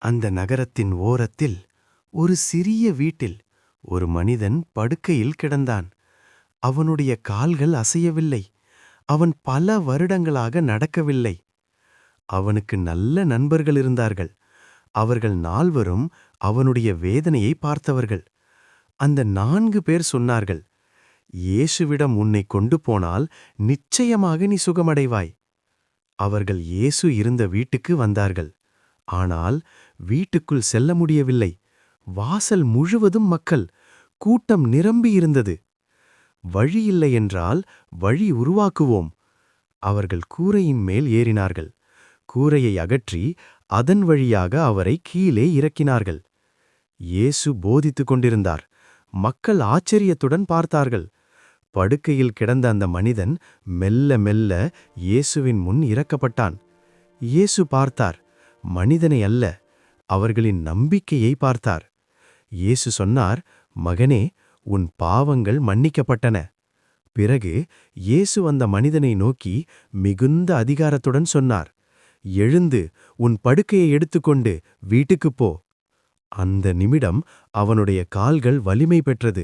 அந்த நகரத்தின் ஓரத்தில் ஒரு சிறிய வீட்டில் ஒரு மனிதன் படுக்கையில் கிடந்தான். அவனுடைய கால்கள் அசையவில்லை. அவன் பல வருடங்களாக நடக்கவில்லை. அவனுக்கு நல்ல நண்பர்கள் இருந்தார்கள். அவர்கள் நால்வரும் அவனுடைய வேதனையை பார்த்தவர்கள். அந்த 4 பேர் சொன்னார்கள், இயேசுவிடம் உன்னை கொண்டு போனால் நிச்சயமாக நீ சுகமடைவாய். அவர்கள் இயேசு இருந்த வீட்டுக்கு வந்தார்கள். ஆனால் வீட்டுக்குள் செல்ல முடியவில்லை. வாசல் முழுவதும் மக்கள், கூட்டம் நிரம்பியிருந்தது. வழி இல்லை என்றால் வழி உருவாக்குவோம். அவர்கள் கூரையின் மேல் ஏறினார்கள். கூரையை அகற்றி அதன் வழியாக அவரை கீழே இறக்கினார்கள். இயேசு போதித்துக் கொண்டிருந்தார். மக்கள் ஆச்சரியத்துடன் பார்த்தார்கள். படுக்கையில் கிடந்த அந்த மனிதன் மெல்ல மெல்ல இயேசுவின் முன் இறக்கப்பட்டான். இயேசு பார்த்தார், மனிதனை அல்ல, அவர்களின் நம்பிக்கையை பார்த்தார். இயேசு சொன்னார், மகனே, உன் பாவங்கள் மன்னிக்கப்பட்டன. பிறகு இயேசு அந்த மனிதனை நோக்கி மிகுந்த அதிகாரத்துடன் சொன்னார், எழுந்து உன் படுக்கையை எடுத்துக்கொண்டு வீட்டுக்குப் போ. அந்த நிமிடம் அவனுடைய கால்கள் வலிமை பெற்றது.